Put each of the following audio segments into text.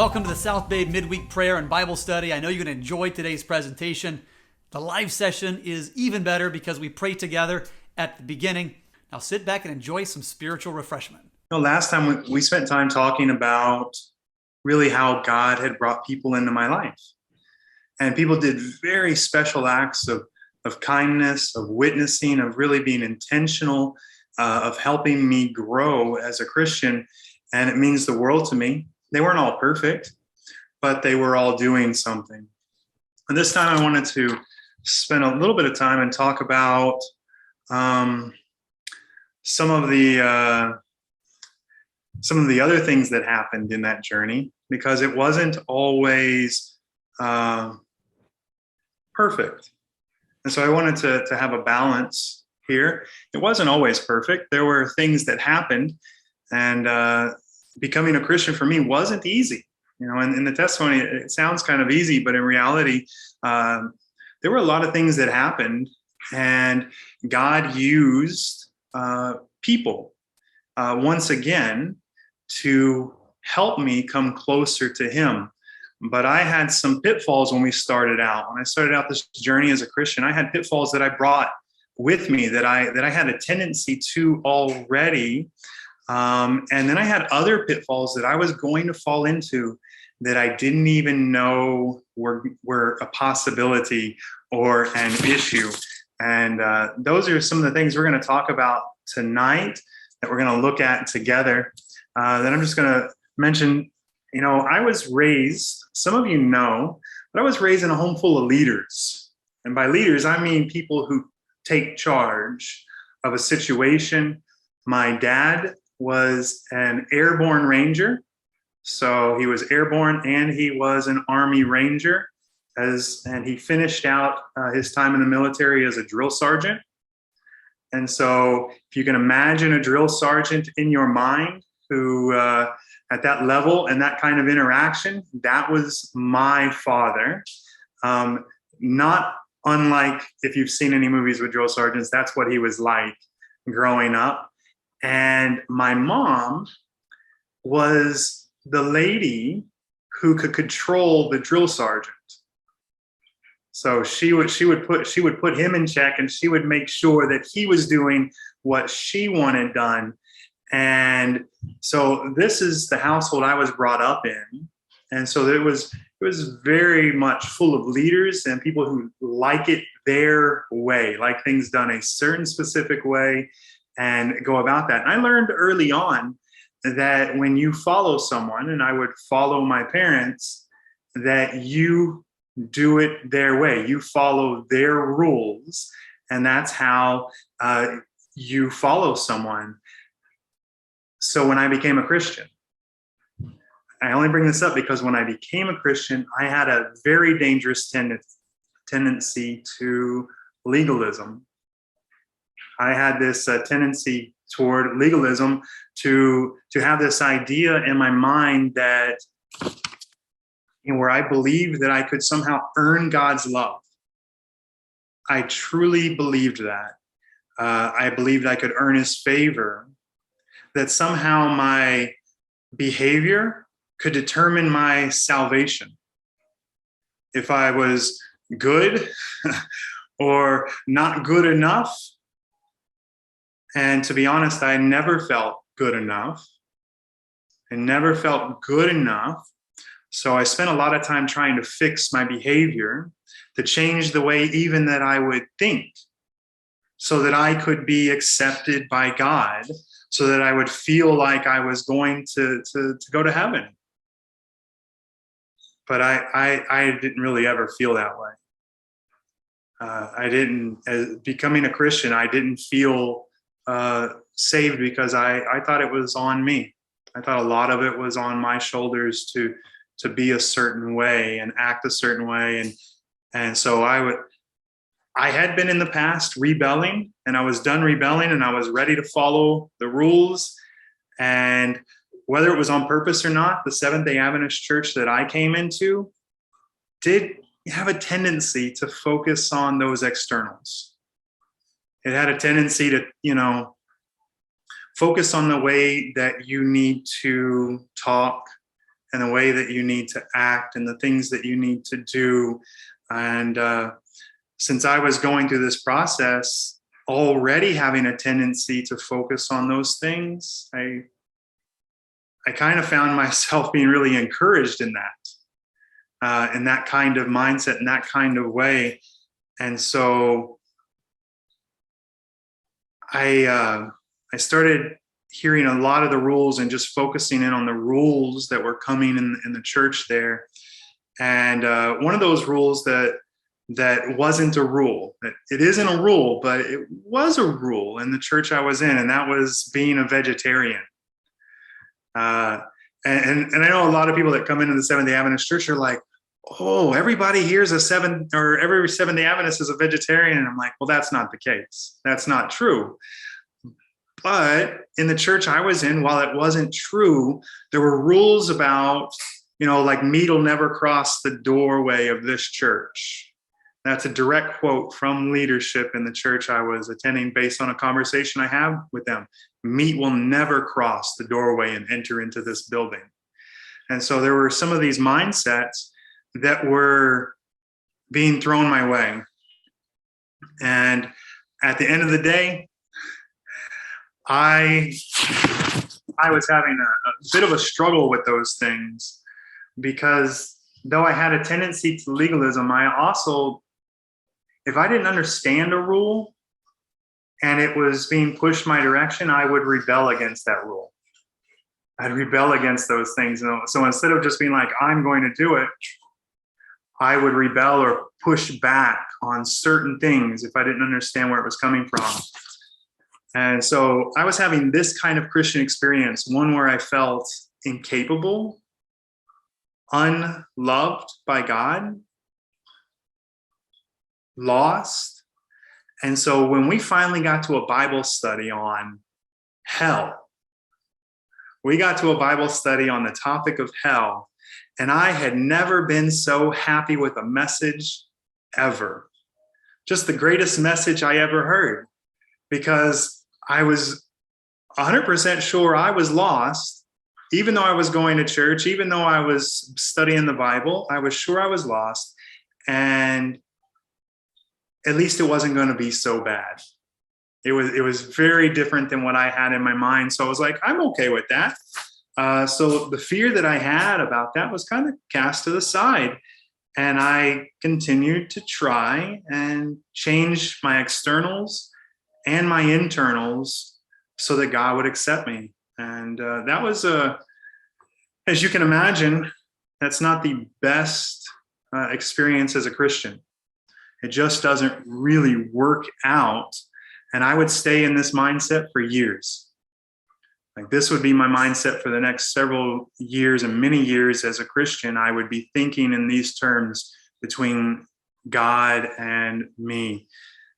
Welcome to the South Bay Midweek Prayer and Bible Study. I know you're going to enjoy today's presentation. The live session is even better because we pray together at the beginning. Now sit back and enjoy some spiritual refreshment. Last time we spent time talking about really how God had brought people into my life. And people did very special acts of kindness, of witnessing, of really being intentional, of helping me grow as a Christian. And it means the world to me. They weren't all perfect, but they were all doing something. And this time I wanted to spend a little bit of time and talk about some of the other things that happened in that journey, because it wasn't always perfect. And so I wanted to have a balance here. It wasn't always perfect. There were things that happened, and becoming a Christian for me wasn't easy. And in the testimony, it sounds kind of easy, but in reality, there were a lot of things that happened, and God used people once again to help me come closer to Him. But I had some pitfalls when we started out. When I started out this journey as a Christian, I had pitfalls that I brought with me that I had a tendency to already. And then I had other pitfalls that I was going to fall into that I didn't even know were a possibility or an issue. And those are some of the things we're going to talk about tonight, that we're going to look at together. Then I'm just going to mention, I was raised, some of you know, but I was raised in a home full of leaders. And by leaders, I mean people who take charge of a situation. My dad was an airborne ranger. So he was airborne and he was an Army Ranger, and he finished out his time in the military as a drill sergeant. And so if you can imagine a drill sergeant in your mind who at that level and that kind of interaction, that was my father. Not unlike if you've seen any movies with drill sergeants, that's what he was like growing up. And my mom was the lady who could control the drill sergeant. So she would put him in check, and she would make sure that he was doing what she wanted done. And so this is the household I was brought up in. And so it was very much full of leaders and people who like it their way, like things done a certain specific way, and go about that. And I learned early on that when you follow someone, and I would follow my parents, that you do it their way. You follow their rules, and that's how you follow someone. So when I became a Christian, I only bring this up because when I became a Christian, I had a very dangerous tendency to legalism. I had this tendency toward legalism to have this idea in my mind that, where I believed that I could somehow earn God's love. I truly believed that. I believed I could earn His favor, that somehow my behavior could determine my salvation. If I was good or not good enough. And to be honest, I never felt good enough. I never felt good enough. So I spent a lot of time trying to fix my behavior, to change the way even that I would think, so that I could be accepted by God, so that I would feel like I was going to go to heaven. But I didn't really ever feel that way. As becoming a Christian, I didn't feel saved because I thought it was on me. I thought a lot of it was on my shoulders to be a certain way and act a certain way. And so I had been in the past rebelling, and I was done rebelling, and I was ready to follow the rules. And whether it was on purpose or not, the Seventh-day Adventist church that I came into did have a tendency to focus on those externals. It had a tendency to, focus on the way that you need to talk and the way that you need to act and the things that you need to do. And since I was going through this process, already having a tendency to focus on those things, I kind of found myself being really encouraged in that kind of mindset, in that kind of way. And so I started hearing a lot of the rules and just focusing in on the rules that were coming in the church there. And one of those rules that wasn't a rule, it isn't a rule, but it was a rule in the church I was in, and that was being a vegetarian. And I know a lot of people that come into the Seventh-day Adventist church are like, oh, everybody here's every Seventh-day Adventist is a vegetarian. And I'm like, well, that's not the case. That's not true. But in the church I was in, while it wasn't true, there were rules about, like meat will never cross the doorway of this church. That's a direct quote from leadership in the church I was attending based on a conversation I had with them. Meat will never cross the doorway and enter into this building. And so there were some of these mindsets that were being thrown my way. And at the end of the day, I was having a bit of a struggle with those things, because though I had a tendency to legalism, I also, if I didn't understand a rule and it was being pushed my direction, I would rebel against that rule. I'd rebel against those things. So instead of just being like, I'm going to do it, I would rebel or push back on certain things if I didn't understand where it was coming from. And so I was having this kind of Christian experience, one where I felt incapable, unloved by God, lost. And so when we finally got to a Bible study on hell, we got to a Bible study on the topic of hell, and I had never been so happy with a message ever. Just the greatest message I ever heard, because I was 100% sure I was lost. Even though I was going to church, even though I was studying the Bible, I was sure I was lost. And at least it wasn't going to be so bad. It was very different than what I had in my mind. So I was like, I'm okay with that. So the fear that I had about that was kind of cast to the side. And I continued to try and change my externals and my internals so that God would accept me. And that was, as you can imagine, that's not the best experience as a Christian. It just doesn't really work out. And I would stay in this mindset for years. Like, this would be my mindset for the next several years and many years as a Christian. I would be thinking in these terms between God and me.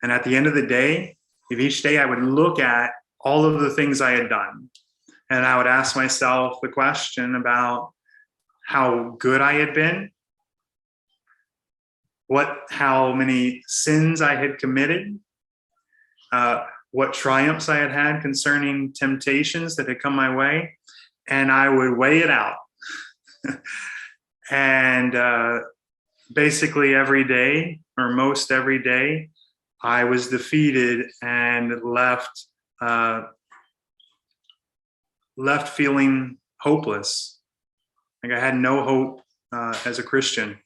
And at the end of the day, if each day I would look at all of the things I had done, and I would ask myself the question about how good I had been, how many sins I had committed, what triumphs I had had concerning temptations that had come my way, and I would weigh it out. And basically every day, or most every day, I was defeated and left feeling hopeless. Like I had no hope as a Christian.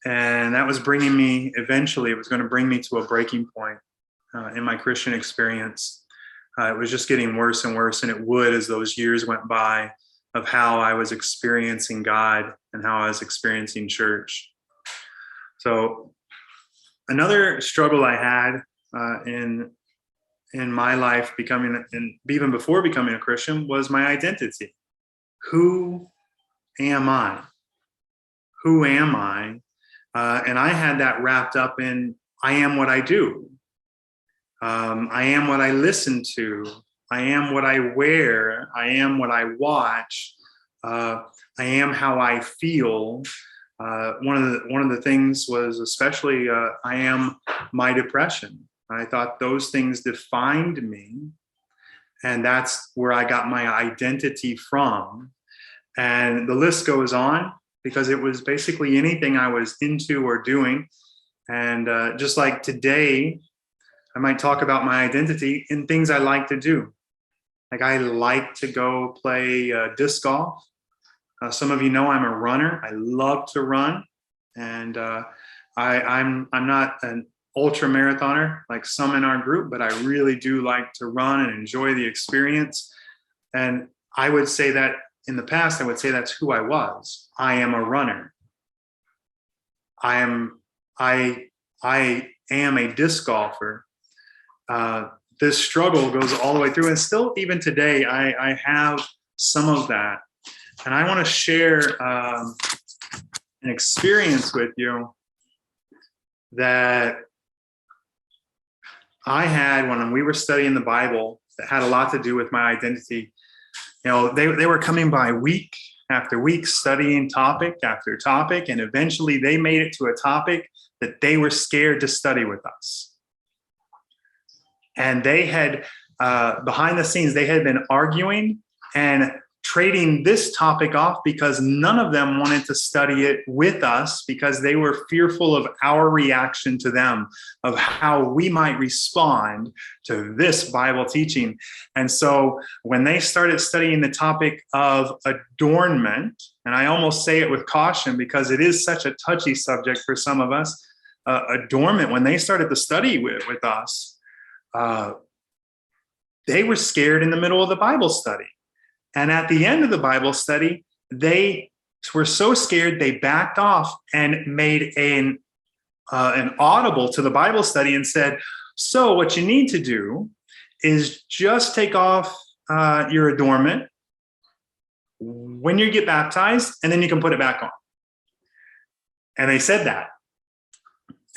And that was bringing me, eventually, it was going to bring me to a breaking point in my Christian experience. It was just getting worse and worse, and it would as those years went by, of how I was experiencing God and how I was experiencing church. So another struggle I had in my life, even before becoming a Christian, was my identity. Who am I? Who am I? And I had that wrapped up in, I am what I do. I am what I listen to. I am what I wear. I am what I watch. I am how I feel. One of the things was especially I am my depression. I thought those things defined me, and that's where I got my identity from. And the list goes on because it was basically anything I was into or doing. And just like today, I might talk about my identity in things I like to do. Like I like to go play disc golf. Some of you know I'm a runner. I love to run. And I'm not an ultra marathoner like some in our group, but I really do like to run and enjoy the experience. And I would say that in the past, I would say that's who I was. I am a runner. I am a disc golfer. This struggle goes all the way through, and still even today, I have some of that. And I want to share an experience with you that I had when we were studying the Bible that had a lot to do with my identity. You know, they were coming by week after week, studying topic after topic, and eventually they made it to a topic that they were scared to study with us. And they had, behind the scenes, they had been arguing and trading this topic off because none of them wanted to study it with us because they were fearful of our reaction to them, of how we might respond to this Bible teaching. And so when they started studying the topic of adornment, and I almost say it with caution because it is such a touchy subject for some of us, adornment, when they started to study with us, they were scared in the middle of the Bible study. And at the end of the Bible study, they were so scared they backed off and made an audible to the Bible study and said, so what you need to do is just take off your adornment when you get baptized, and then you can put it back on. And they said that.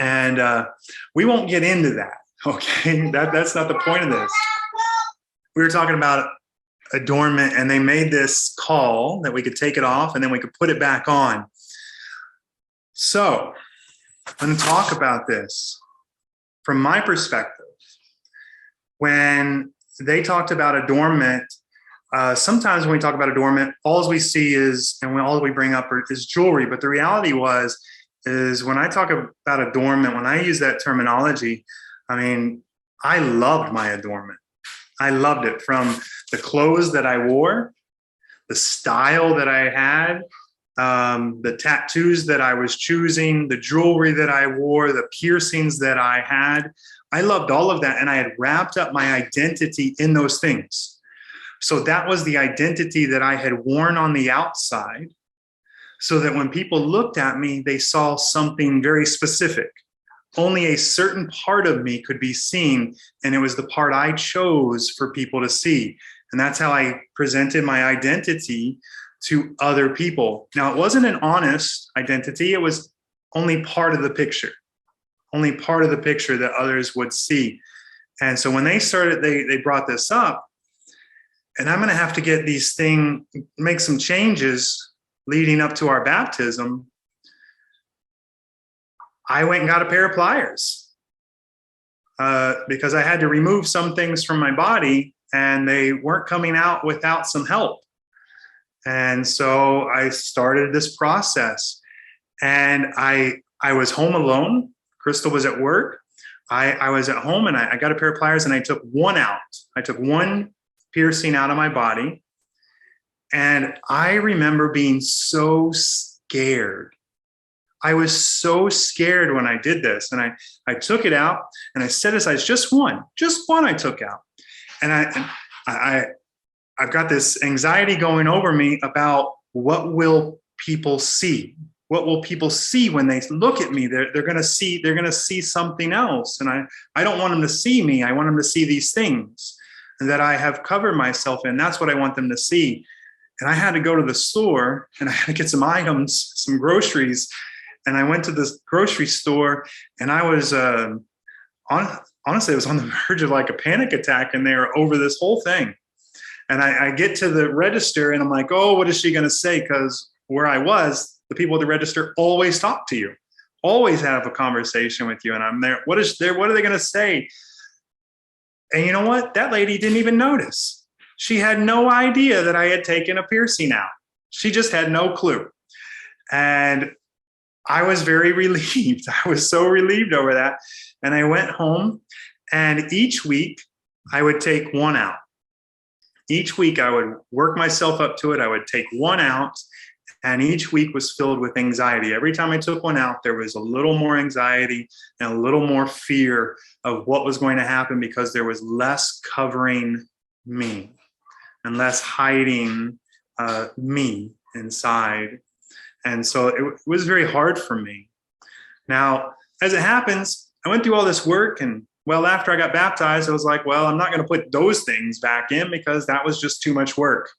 And we won't get into that, okay? That's not the point of this. We were talking about adornment, and they made this call that we could take it off and then we could put it back on. So I'm going to talk about this from my perspective. When they talked about adornment, sometimes when we talk about adornment, all we see is, and all we bring up is jewelry. But the reality is when I talk about adornment, when I use that terminology, I mean, I loved my adornment. I loved it, from the clothes that I wore, the style that I had, the tattoos that I was choosing, the jewelry that I wore, the piercings that I had. I loved all of that. And I had wrapped up my identity in those things. So that was the identity that I had worn on the outside, so that when people looked at me, they saw something very specific. Only a certain part of me could be seen, and it was the part I chose for people to see. And that's how I presented my identity to other people. Now, it wasn't an honest identity. It was only part of the picture, that others would see. And so when they started, they brought this up, and I'm going to have to get make some changes leading up to our baptism. I went and got a pair of pliers because I had to remove some things from my body, and they weren't coming out without some help. And so I started this process, and I was home alone. Crystal was at work. I was at home, and I got a pair of pliers, and I took one out. I took one piercing out of my body. And I remember being so scared. I was so scared when I did this. And I took it out, and I set aside just one I took out. And I've got this anxiety going over me about what will people see? What will people see when they look at me? They're going to see something else. And I don't want them to see me. I want them to see these things that I have covered myself in. That's what I want them to see. And I had to go to the store, and I had to get some items, some groceries. And I went to this grocery store, and I was honestly, I was on the verge of like a panic attack in there over this whole thing. And I get to the register, and I'm like, oh, what is she going to say? Because where I was, the people at the register always talk to you, always have a conversation with you. And I'm there. What are they going to say? And you know what? That lady didn't even notice. She had no idea that I had taken a piercing out. She just had no clue. And I was very relieved. I was so relieved over that. And I went home, and each week I would take one out. Each week I would work myself up to it. I would take one out, and each week was filled with anxiety. Every time I took one out, there was a little more anxiety and a little more fear of what was going to happen, because there was less covering me and less hiding me inside. And so it was very hard for me. Now, as it happens, I went through all this work, and well, after I got baptized, I was like, well, I'm not going to put those things back in, because that was just too much work.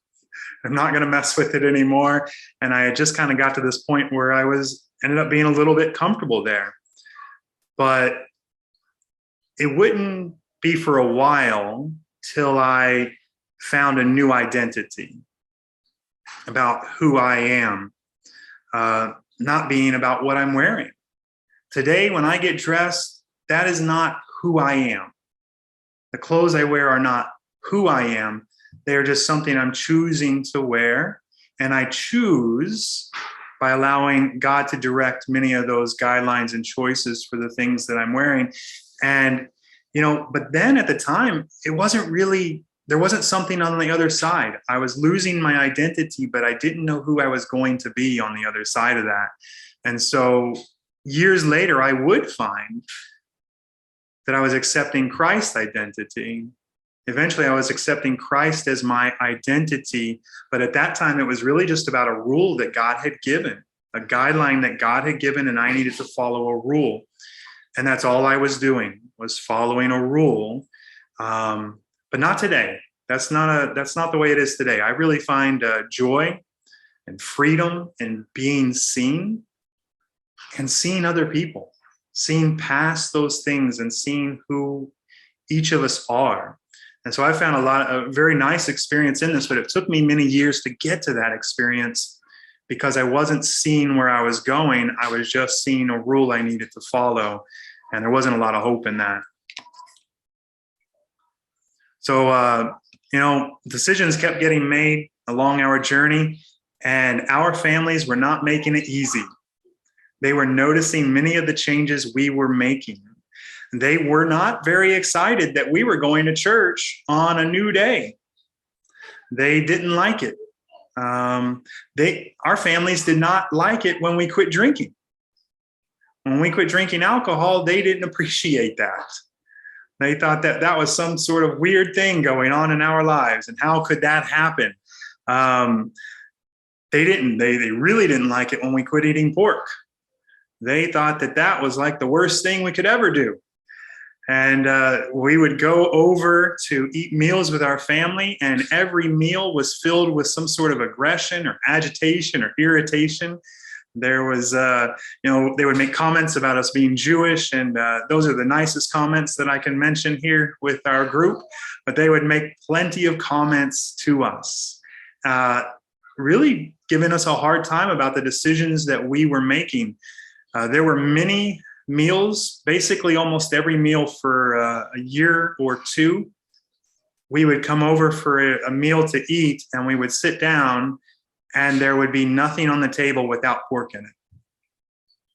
I'm not going to mess with it anymore. And I just kind of got to this point where I ended up being a little bit comfortable there. But it wouldn't be for a while till I found a new identity about who I am, not being about what I'm wearing. Today, when I get dressed, that is not who I am. The clothes I wear are not who I am. They are just something I'm choosing to wear. And I choose by allowing God to direct many of those guidelines and choices for the things that I'm wearing. And, but then at the time, there wasn't something on the other side. I was losing my identity, but I didn't know who I was going to be on the other side of that. And so years later, I would find that I was accepting Christ's identity. Eventually, I was accepting Christ as my identity. But at that time, it was really just about a rule that God had given, a guideline that God had given, and I needed to follow a rule. And that's all I was doing, was following a rule. But not today. That's not the way it is today. I really find joy and freedom in being seen and seeing other people, seeing past those things and seeing who each of us are. And so I found a very nice experience in this, but it took me many years to get to that experience, because I wasn't seeing where I was going. I was just seeing a rule I needed to follow, and there wasn't a lot of hope in that. So, decisions kept getting made along our journey, and our families were not making it easy. They were noticing many of the changes we were making. They were not very excited that we were going to church on a new day. They didn't like it. Our families did not like it when we quit drinking. When we quit drinking alcohol, they didn't appreciate that. They thought that was some sort of weird thing going on in our lives, and how could that happen? They really didn't like it when we quit eating pork. They thought that was like the worst thing we could ever do. And we would go over to eat meals with our family, and every meal was filled with some sort of aggression or agitation or irritation. There was, they would make comments about us being Jewish, and those are the nicest comments that I can mention here with our group, but they would make plenty of comments to us, really giving us a hard time about the decisions that we were making. There were many meals, basically almost every meal for a year or two. We would come over for a meal to eat, and we would sit down, and there would be nothing on the table without pork in it.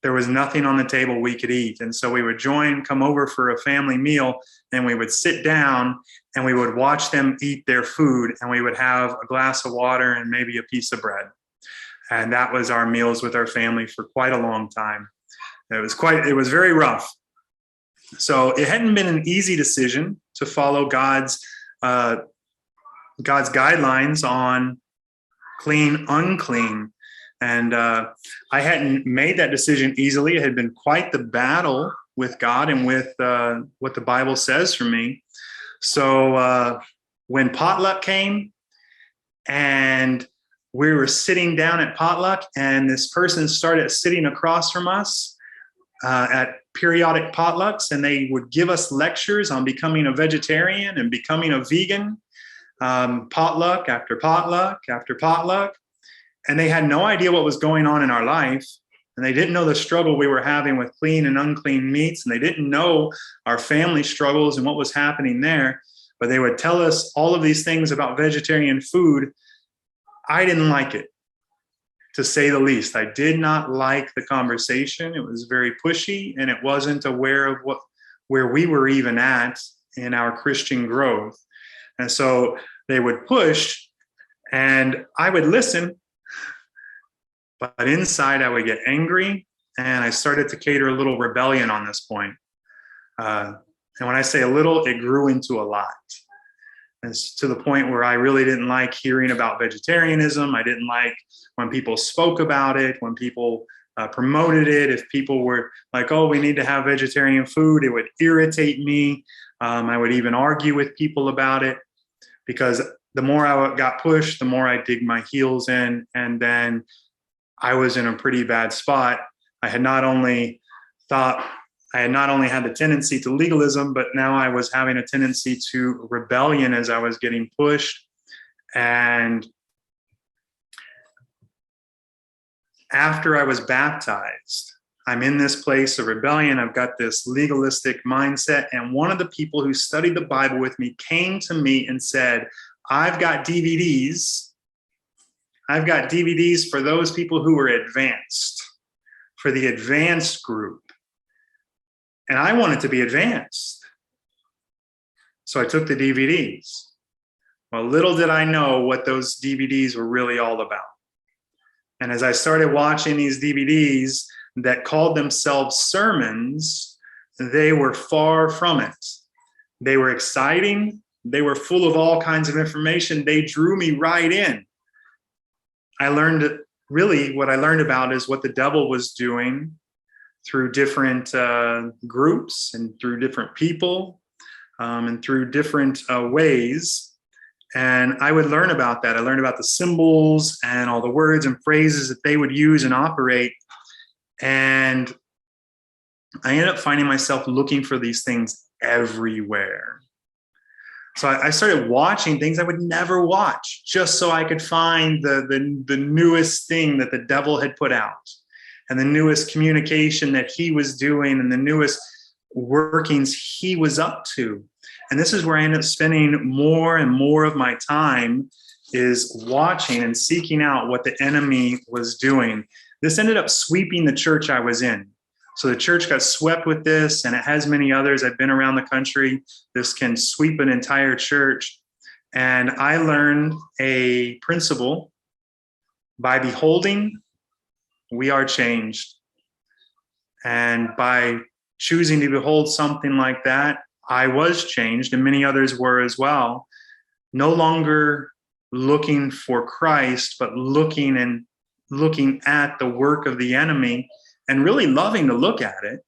There was nothing on the table we could eat. And so we would come over for a family meal, and we would sit down, and we would watch them eat their food, and we would have a glass of water and maybe a piece of bread. And that was our meals with our family for quite a long time. It was very rough. So it hadn't been an easy decision to follow God's guidelines on clean, unclean. And I hadn't made that decision easily. It had been quite the battle with God and with what the Bible says for me. So when potluck came, and we were sitting down at potluck, and this person started sitting across from us at periodic potlucks, and they would give us lectures on becoming a vegetarian and becoming a vegan, potluck after potluck after potluck. And they had no idea what was going on in our life, and they didn't know the struggle we were having with clean and unclean meats, and they didn't know our family struggles and what was happening there. But they would tell us all of these things about vegetarian food. I didn't like it. to say the least. I did not like the conversation. It was very pushy, and it wasn't aware of where we were even at in our Christian growth. And so they would push, and I would listen, but inside I would get angry, and I started to cater a little rebellion on this point. And when I say a little, it grew into a lot. It's to the point where I really didn't like hearing about vegetarianism. I didn't like when people spoke about it, when people promoted it. If people were like, oh, we need to have vegetarian food, it would irritate me. I would even argue with people about it, because the more I got pushed, the more I dig my heels in. And then I was in a pretty bad spot. I had not only had the tendency to legalism, but now I was having a tendency to rebellion as I was getting pushed. And after I was baptized, I'm in this place of rebellion. I've got this legalistic mindset. And one of the people who studied the Bible with me came to me and said, I've got DVDs. I've got DVDs for those people who are advanced, for the advanced group. And I wanted to be advanced. So I took the DVDs. Well, little did I know what those DVDs were really all about. And as I started watching these DVDs that called themselves sermons, they were far from it. They were exciting. They were full of all kinds of information. They drew me right in. I learned, really what I learned about is what the devil was doing through different groups and through different people and through different ways. And I would learn about that. I learned about the symbols and all the words and phrases that they would use and operate. And I ended up finding myself looking for these things everywhere. So I started watching things I would never watch, just so I could find the newest thing that the devil had put out, and the newest communication that he was doing, and the newest workings he was up to. And this is where I ended up spending more and more of my time, is watching and seeking out what the enemy was doing. This ended up sweeping the church I was in. So the church got swept with this, and it has many others. I've been around the country. This can sweep an entire church. And I learned a principle: by beholding, we are changed. And by choosing to behold something like that, I was changed, and many others were as well. No longer looking for Christ, but looking at the work of the enemy, and really loving to look at it.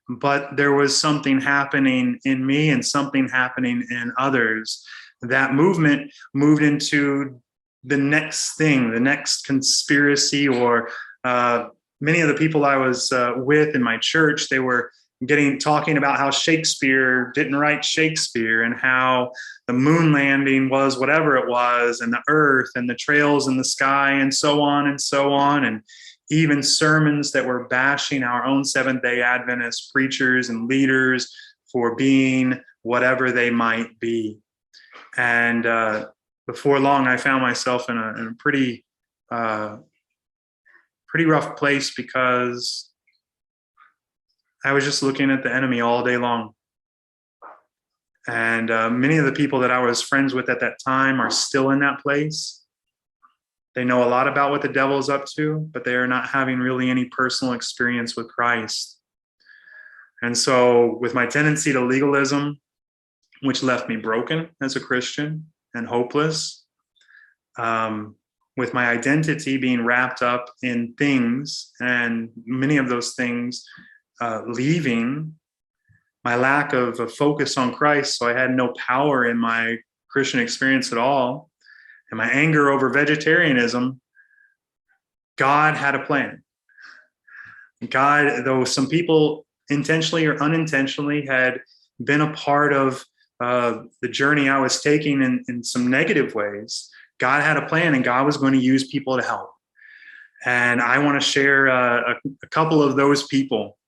But there was something happening in me and something happening in others. That movement moved into the next thing, the next conspiracy, or many of the people I was with in my church, they were talking about how Shakespeare didn't write Shakespeare, and how the moon landing was whatever it was, and the earth and the trails in the sky, and so on and so on. And even sermons that were bashing our own Seventh-day Adventist preachers and leaders for being whatever they might be. And before long, I found myself in a pretty rough place, because I was just looking at the enemy all day long. And many of the people that I was friends with at that time are still in that place. They know a lot about what the devil is up to, but they are not having really any personal experience with Christ. And so with my tendency to legalism, which left me broken as a Christian and hopeless, with my identity being wrapped up in things, and many of those things leaving, my lack of a focus on Christ, so I had no power in my Christian experience at all, and my anger over vegetarianism, God had a plan. God, though some people intentionally or unintentionally had been a part of the journey I was taking in some negative ways, God had a plan, and God was going to use people to help. And I want to share a couple of those people.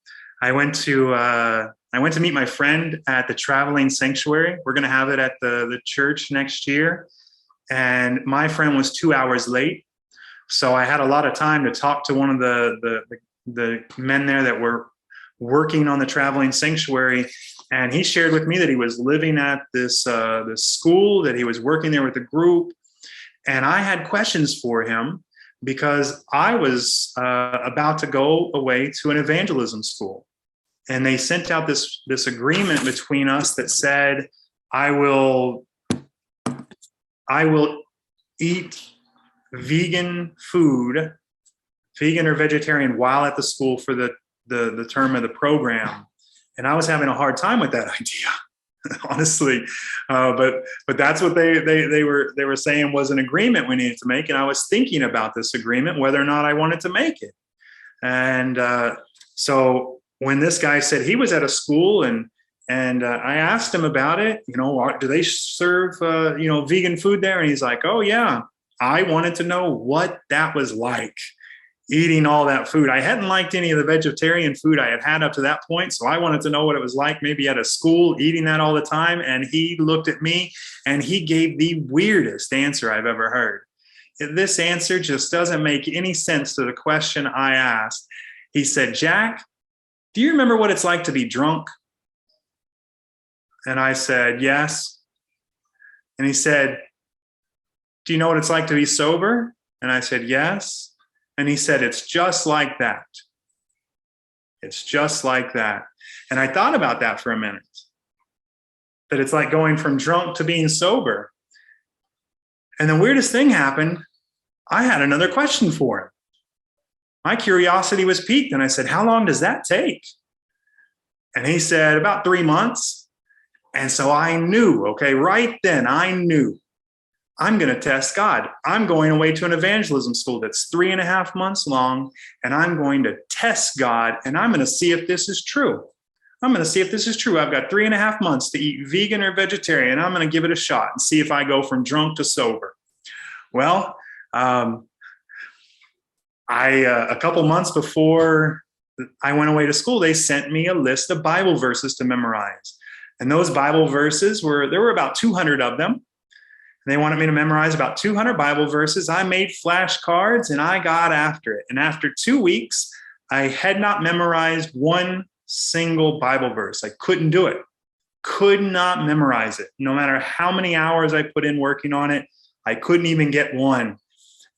I went to meet my friend at the traveling sanctuary. We're going to have it at the church next year. And my friend was 2 hours late. So I had a lot of time to talk to one of the men there that were working on the traveling sanctuary. And he shared with me that he was living at this school, that he was working there with a group. And I had questions for him because I was about to go away to an evangelism school. And they sent out this agreement between us that said, I will eat vegan food, vegan or vegetarian, while at the school for the term of the program. And I was having a hard time with that idea, honestly. But that's what they were saying was an agreement we needed to make. And I was thinking about this agreement, whether or not I wanted to make it. And so when this guy said he was at a school and I asked him about it, do they serve, vegan food there? And he's like, oh yeah. I wanted to know what that was like, eating all that food. I hadn't liked any of the vegetarian food I had up to that point. So I wanted to know what it was like, maybe at a school, eating that all the time. And he looked at me and he gave the weirdest answer I've ever heard. This answer just doesn't make any sense to the question I asked. He said, Jack, do you remember what it's like to be drunk? And I said, yes. And he said, do you know what it's like to be sober? And I said, yes. And he said, it's just like that. It's just like that. And I thought about that for a minute, that it's like going from drunk to being sober. And the weirdest thing happened. I had another question for him. My curiosity was piqued. And I said, how long does that take? And he said, about 3 months. And so I knew, okay, right then I knew I'm going to test God. I'm going away to an evangelism school that's 3.5 months long, and I'm going to test God, and I'm going to see if this is true. I'm going to see if this is true. I've got 3.5 months to eat vegan or vegetarian. I'm going to give it a shot and see if I go from drunk to sober. Well, a couple months before I went away to school, they sent me a list of Bible verses to memorize. And those Bible verses there were about 200 of them. They wanted me to memorize about 200 Bible verses. I made flashcards and I got after it. And after 2 weeks, I had not memorized one single Bible verse. I couldn't do it. Could not memorize it. No matter how many hours I put in working on it, I couldn't even get one.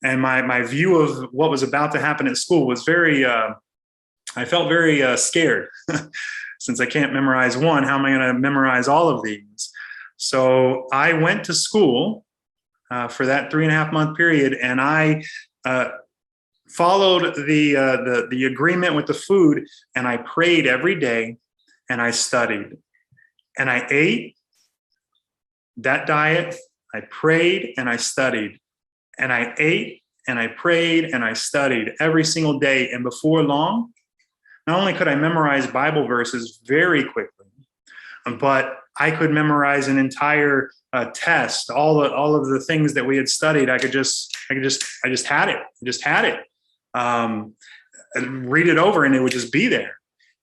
And my view of what was about to happen at school was I felt very scared. Since I can't memorize one, how am I going to memorize all of these? So I went to school for that 3.5 month period, and I followed the agreement with the food, and I prayed every day, and I studied, and I ate that diet. I prayed and I studied, and I ate and I prayed and I studied every single day. And before long, not only could I memorize Bible verses very quickly, but I could memorize an entire test, all of the things that we had studied. I just had it. I just had it. Read it over, and it would just be there.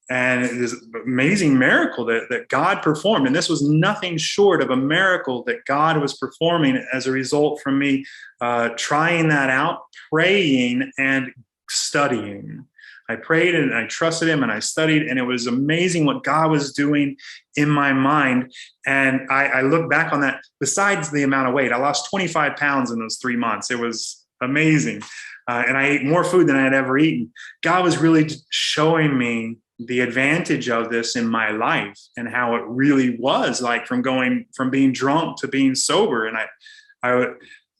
And it is an amazing miracle that God performed. And this was nothing short of a miracle that God was performing as a result from me trying that out, praying and studying. I prayed and I trusted him and I studied, and it was amazing what God was doing in my mind. And I look back on that, besides the amount of weight, I lost 25 pounds in those 3 months. It was amazing. And I ate more food than I had ever eaten. God was really showing me the advantage of this in my life and how it really was like from being drunk to being sober. And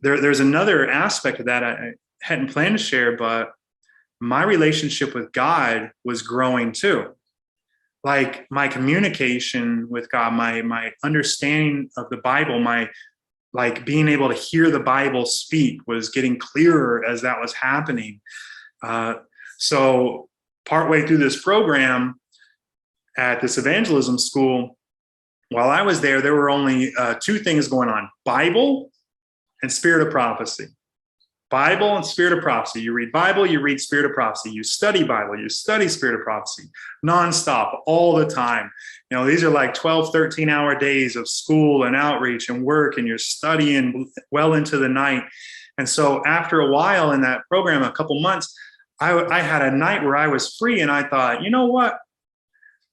there's another aspect of that I hadn't planned to share, but my relationship with God was growing too. Like my communication with God, my understanding of the Bible, like being able to hear the Bible speak was getting clearer as that was happening. So partway through this program at this evangelism school, while I was there were only 2 things going on: Bible and spirit of prophecy. Bible and spirit of prophecy. You read Bible, you read spirit of prophecy. You study Bible, you study spirit of prophecy, nonstop, all the time. These are like 12, 13-hour days of school and outreach and work, and you're studying well into the night. And so after a while in that program, a couple months, I had a night where I was free, and I thought, you know what?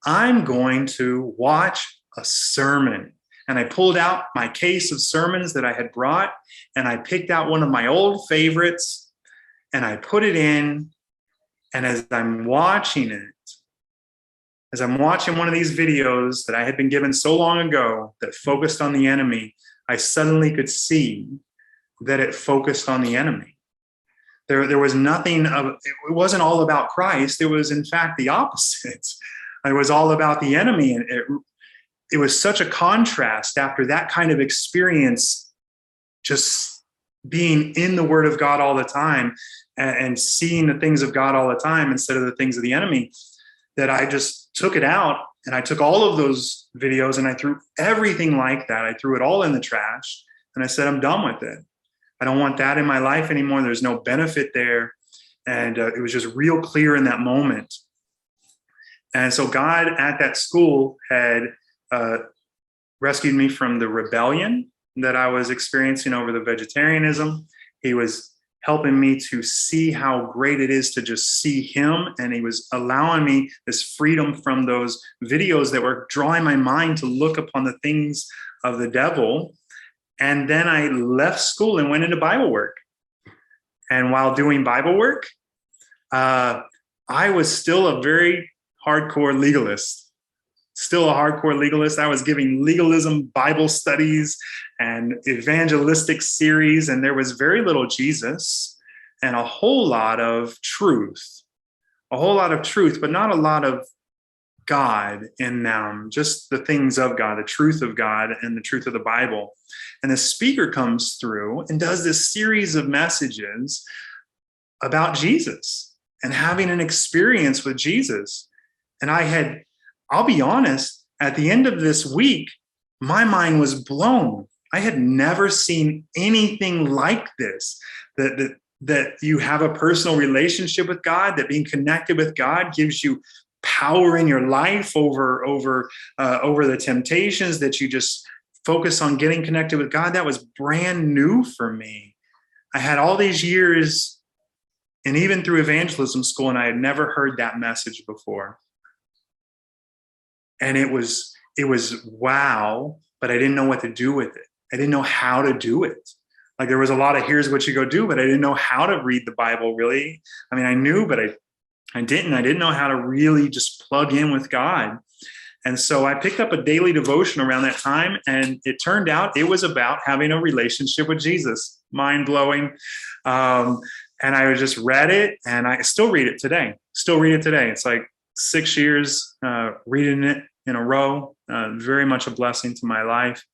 I'm going to watch a sermon. And I pulled out my case of sermons that I had brought, and I picked out one of my old favorites, and I put it in. And as I'm watching it, as I'm watching one of these videos that I had been given so long ago that focused on the enemy, I suddenly could see that it focused on the enemy. There was nothing of, it wasn't all about Christ. It was in fact the opposite. It was all about the enemy. And it was such a contrast after that kind of experience, just being in the Word of God all the time and seeing the things of God all the time instead of the things of the enemy, that I just took it out, and I took all of those videos and I threw everything like that. I threw it all in the trash, and I said, I'm done with it. I don't want that in my life anymore. There's no benefit there. And it was just real clear in that moment. And so God at that school had rescued me from the rebellion that I was experiencing over the vegetarianism. He was helping me to see how great it is to just see him. And he was allowing me this freedom from those videos that were drawing my mind to look upon the things of the devil. And then I left school and went into Bible work. And while doing Bible work, I was still a very hardcore legalist. Still a hardcore legalist. I was giving legalism Bible studies and evangelistic series, and there was very little Jesus and a whole lot of truth. A whole lot of truth, but not a lot of God in them, just the things of God, the truth of God and the truth of the Bible. And the speaker comes through and does this series of messages about Jesus and having an experience with Jesus. And I'll be honest, at the end of this week, my mind was blown. I had never seen anything like this, that you have a personal relationship with God, that being connected with God gives you power in your life over the temptations, that you just focus on getting connected with God. That was brand new for me. I had all these years, and even through evangelism school, and I had never heard that message before. And it was wow, but I didn't know what to do with it. I didn't know how to do it. Like, there was a lot of here's what you go do, but I didn't know how to read the Bible, really. I mean, I knew, but I didn't know how to really just plug in with God. And so I picked up a daily devotion around that time, and it turned out it was about having a relationship with Jesus. Mind blowing. And I just read it, and I still read it today. It's like 6 years reading it in a row. Very much a blessing to my life.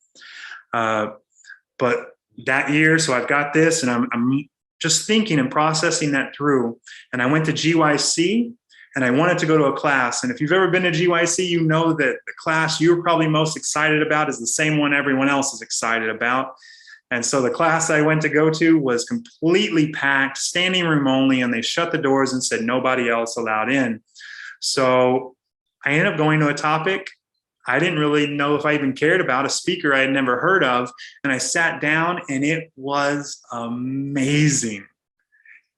But that year, so I've got this, and I'm just thinking and processing that through. And I went to GYC, and I wanted to go to a class. And if you've ever been to GYC, you know that the class you're probably most excited about is the same one everyone else is excited about. And so the class I went to go to was completely packed, standing room only, and they shut the doors and said nobody else allowed in. So I ended up going to a topic I didn't really know if I even cared about, a speaker I had never heard of. And I sat down, and it was amazing.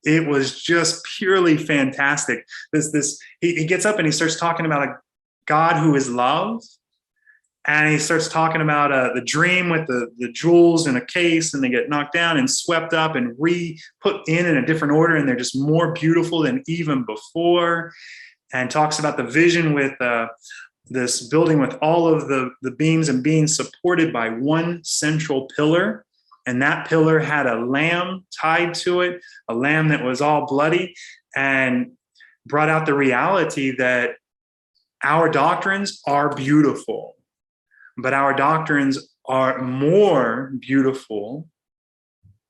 It was just purely fantastic. He gets up and he starts talking about a God who is love. And he starts talking about the dream with the jewels in a case, and they get knocked down and swept up and put in a different order, and they're just more beautiful than even before. And talks about the vision with this building with all of the beams and being supported by one central pillar. And that pillar had a lamb tied to it, a lamb that was all bloody, and brought out the reality that our doctrines are beautiful, but our doctrines are more beautiful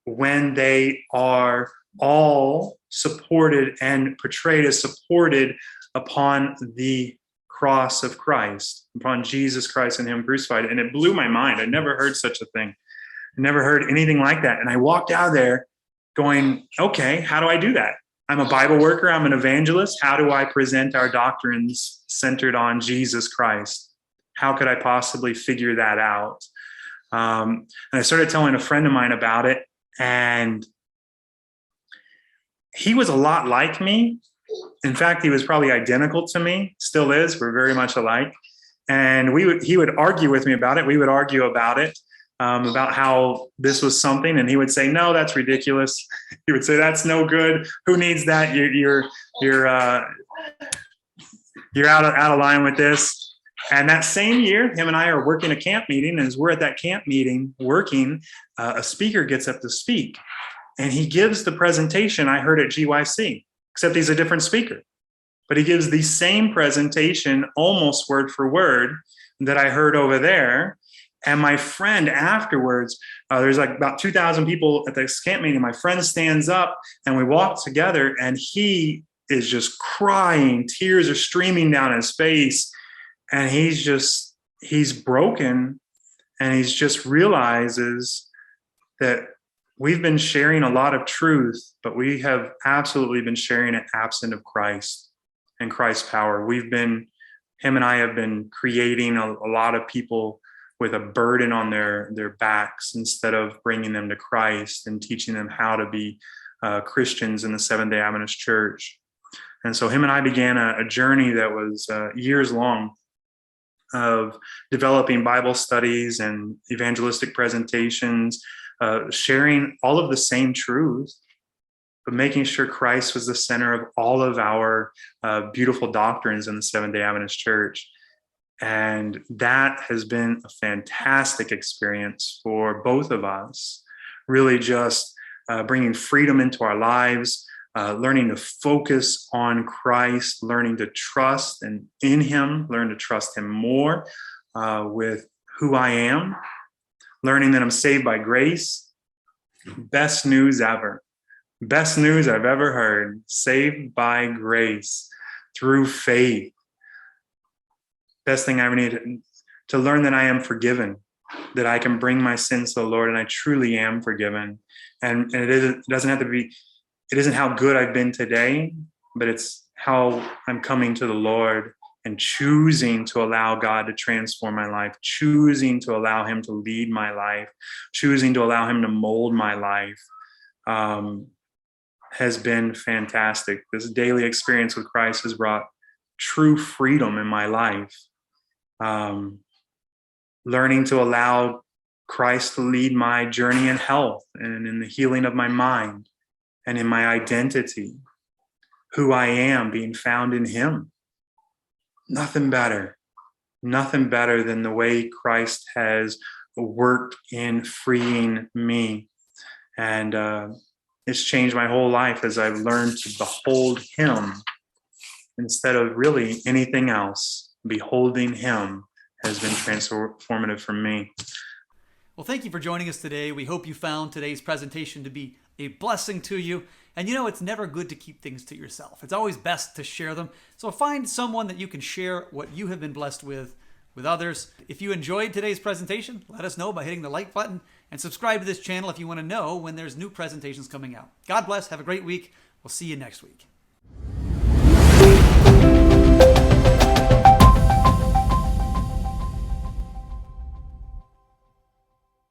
when they are all supported and portrayed as supported upon the cross of Christ, upon Jesus Christ and him crucified. And it blew my mind. I never heard such a thing. I never heard anything like that. And I walked out of there going, okay, how do I do that? I'm a Bible worker. I'm an evangelist. How do I present our doctrines centered on Jesus Christ? How could I possibly figure that out? And I started telling a friend of mine about it, and he was a lot like me. In fact, he was probably identical to me, still is. We're very much alike. And he would argue with me about it. We would argue about it, about how this was something. And he would say, no, that's ridiculous. He would say, that's no good. Who needs that? You're out of line with this. And that same year, him and I are working a camp meeting. And as we're at that camp meeting working, a speaker gets up to speak. And he gives the presentation I heard at GYC, except he's a different speaker. But he gives the same presentation, almost word for word, that I heard over there. And my friend afterwards, there's like about 2,000 people at this camp meeting. My friend stands up and we walk together, and he is just crying. Tears are streaming down his face. And he's broken, and he's just realizes that we've been sharing a lot of truth, but we have absolutely been sharing it absent of Christ and Christ's power. Him and I have been creating a lot of people with a burden on their backs instead of bringing them to Christ and teaching them how to be Christians in the Seventh-day Adventist Church. And so him and I began a journey that was years long of developing Bible studies and evangelistic presentations, sharing all of the same truth, but making sure Christ was the center of all of our beautiful doctrines in the Seventh-day Adventist Church. And that has been a fantastic experience for both of us, really just bringing freedom into our lives, learning to focus on Christ, learning to trust and in him, learn to trust him more with who I am, learning that I'm saved by grace. Best news ever. Best news I've ever heard. Saved by grace through faith. Best thing I ever need to learn that I am forgiven, that I can bring my sins to the Lord, and I truly am forgiven. And it doesn't have to be, it isn't how good I've been today, but it's how I'm coming to the Lord and choosing to allow God to transform my life, choosing to allow him to lead my life, choosing to allow him to mold my life, has been fantastic. This daily experience with Christ has brought true freedom in my life. Learning to allow Christ to lead my journey in health and in the healing of my mind and in my identity, who I am, being found in him. Nothing better than the way Christ has worked in freeing me. And it's changed my whole life as I've learned to behold him instead of really anything else. Beholding him has been transformative for me. Well, thank you for joining us today. We hope you found today's presentation to be a blessing to you. And you know, it's never good to keep things to yourself. It's always best to share them. So find someone that you can share what you have been blessed with others. If you enjoyed today's presentation, let us know by hitting the like button, and subscribe to this channel if you want to know when there's new presentations coming out. God bless. Have a great week. We'll see you next week.